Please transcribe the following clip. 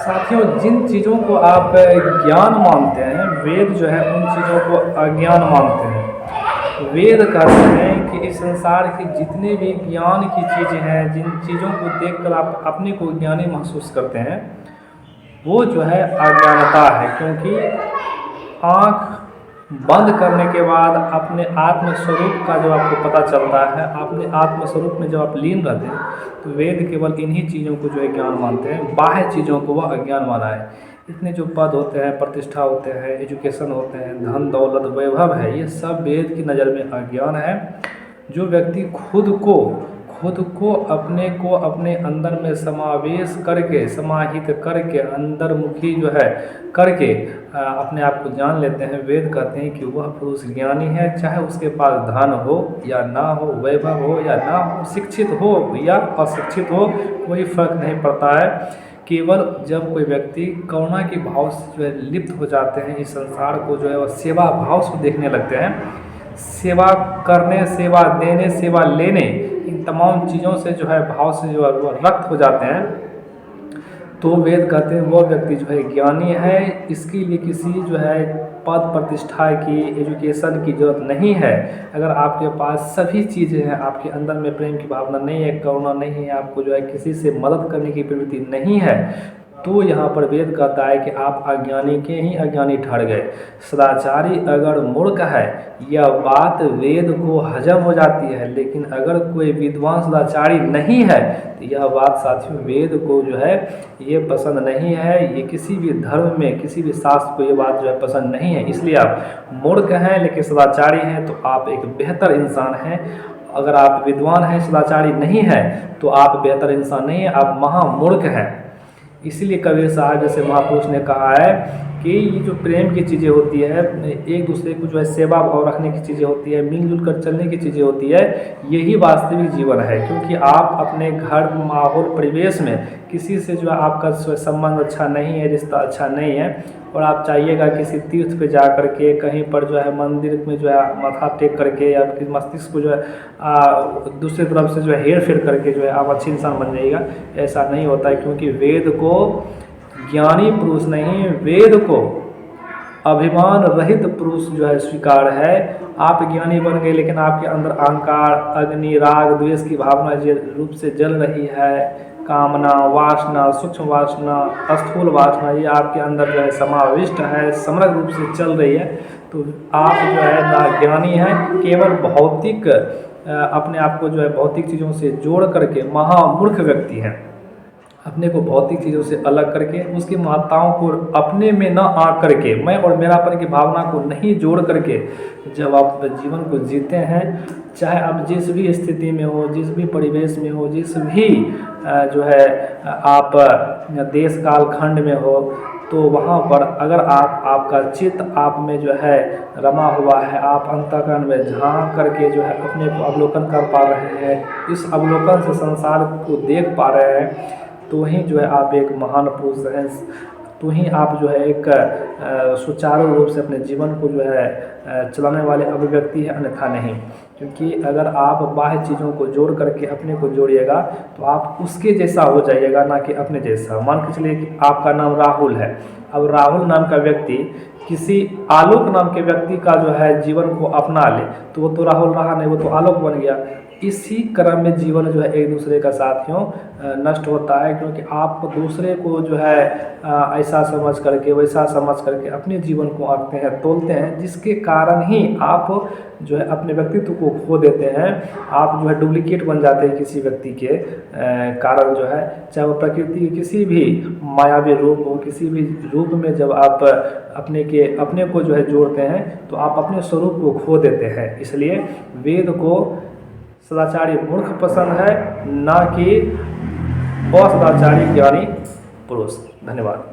साथियों, जिन चीज़ों को आप ज्ञान मानते हैं, वेद जो है उन चीज़ों को अज्ञान मानते हैं। वेद कहते हैं कि इस संसार की जितने भी ज्ञान की चीज़ें हैं, जिन चीज़ों को देखकर आप अपने को ज्ञानी महसूस करते हैं, वो जो है अज्ञानता है। क्योंकि आँख बंद करने के बाद अपने आत्म स्वरूप का जब आपको पता चलता है, अपने आत्म स्वरूप में जब आप लीन रहते हैं, तो वेद केवल इन्हीं चीज़ों को जो है ज्ञान मानते हैं, बाह्य चीज़ों को वह अज्ञान माना है। इतने जो पद होते हैं, प्रतिष्ठा होते हैं, एजुकेशन होते हैं, धन दौलत वैभव है, ये सब वेद की नज़र में अज्ञान है। जो व्यक्ति खुद को अपने अंदर में समावेश करके, समाहित करके, अंतर्मुखी जो है करके अपने आप को जान लेते हैं, वेद कहते हैं कि वह पुरुष ज्ञानी है। चाहे उसके पास धन हो या ना हो, वैभव हो या ना हो, शिक्षित हो या अशिक्षित हो, कोई फर्क नहीं पड़ता है। केवल जब कोई व्यक्ति करुणा के भाव से जो है लिप्त हो जाते हैं, इस संसार को जो है वह सेवा भाव से देखने लगते हैं, सेवा करने, सेवा देने, सेवा लेने, इन तमाम चीज़ों से जो है भाव से जो है वो रक्त हो जाते हैं, तो वेद कहते हैं वो व्यक्ति जो है ज्ञानी है। इसके लिए किसी जो है पद प्रतिष्ठा की, एजुकेशन की ज़रूरत नहीं है। अगर आपके पास सभी चीज़ें हैं, आपके अंदर में प्रेम की भावना नहीं है, करुणा नहीं है, आपको जो है किसी से मदद करने की प्रवृत्ति नहीं है, तो यहाँ पर वेद कहता है कि आप अज्ञानी के ही अज्ञानी ठहर गए। सदाचारी अगर मूर्ख है, यह बात वेद को हजम हो जाती है, लेकिन अगर कोई विद्वान सदाचारी नहीं है, तो यह बात साथियों वेद को जो है ये पसंद नहीं है। ये किसी भी धर्म में, किसी भी शास्त्र को ये बात जो है पसंद नहीं है। इसलिए आप मूर्ख हैं लेकिन सदाचारी हैं, तो आप एक बेहतर इंसान हैं। अगर आप विद्वान हैं, सदाचारी नहीं है, तो आप बेहतर इंसान नहीं हैं, आप महामूर्ख हैं। इसीलिए कबीर साहब जैसे महापुरुष ने कहा है कि ये जो प्रेम की चीज़ें होती है, एक दूसरे को जो है सेवा भाव रखने की चीज़ें होती है, मिलजुल कर चलने की चीज़ें होती है, यही वास्तविक जीवन है। क्योंकि आप अपने घर, माहौल, परिवेश में किसी से जो है आपका संबंध अच्छा नहीं है, रिश्ता अच्छा नहीं है, और आप चाहिएगा किसी तीर्थ पे जा कर के, कहीं पर जो है मंदिर में जो है माथा टेक करके या मस्तिष्क को जो है दूसरी तरफ से जो है हेर फेर करके जो है आप अच्छे इंसान बन जाइएगा, ऐसा नहीं होता है। क्योंकि वेद को ज्ञानी पुरुष नहीं, वेद को अभिमान रहित पुरुष जो है स्वीकार है। आप ज्ञानी बन गए लेकिन आपके अंदर अहंकार, अग्नि, राग, द्वेष की भावना जिस रूप से जल रही है, कामना, वासना, सूक्ष्म वासना, स्थूल वासना, ये आपके अंदर जो है समाविष्ट है, समग्र रूप से चल रही है, तो आप जो है ना ज्ञानी है, केवल भौतिक अपने आप को जो है भौतिक चीज़ों से जोड़ करके महामूर्ख व्यक्ति हैं। अपने को भौतिक चीज़ों से अलग करके, उसकी महत्ताओं को अपने में न आ करके, मैं और मेरापन की भावना को नहीं जोड़ करके जब आप जीवन को जीते हैं, चाहे आप जिस भी स्थिति में हो, जिस भी परिवेश में हो, जिस भी जो है आप देश काल खंड में हो, तो वहाँ पर अगर आपका चित्त आप में जो है रमा हुआ है, आप अंतःकरण में झांक करके जो है अपने को अवलोकन कर पा रहे हैं, इस अवलोकन से संसार को देख पा रहे हैं, तो ही जो है आप एक महान पुरुष हैं, तो ही आप जो है एक सुचारू रूप से अपने जीवन को जो है चलाने वाले अभिव्यक्ति है, अन्यथा नहीं। क्योंकि अगर आप बाह्य चीज़ों को जोड़ करके अपने को जोड़िएगा, तो आप उसके जैसा हो जाइएगा, ना कि अपने जैसा। मान के चलिए कि आपका नाम राहुल है, अब राहुल नाम का व्यक्ति किसी आलोक नाम के व्यक्ति का जो है जीवन को अपना ले, तो वो तो राहुल रहा नहीं, वो तो आलोक बन गया। इसी क्रम में जीवन जो है एक दूसरे का साथियों नष्ट होता है। क्योंकि आप दूसरे को जो है ऐसा समझ करके, वैसा समझ करके अपने जीवन को आंकते हैं, तोलते हैं, जिसके कारण ही आप जो है अपने व्यक्तित्व को खो देते हैं। आप जो है डुप्लीकेट बन जाते हैं किसी व्यक्ति के कारण जो है, चाहे वो प्रकृति के किसी भी मायावी रूप हो, किसी भी रूप में जब आप अपने को जो है जोड़ते हैं, तो आप अपने स्वरूप को खो देते हैं। इसलिए वेद को सदाचारी मूर्ख पसंद है, ना कि असदाचारी ज्ञानी पुरुष। धन्यवाद।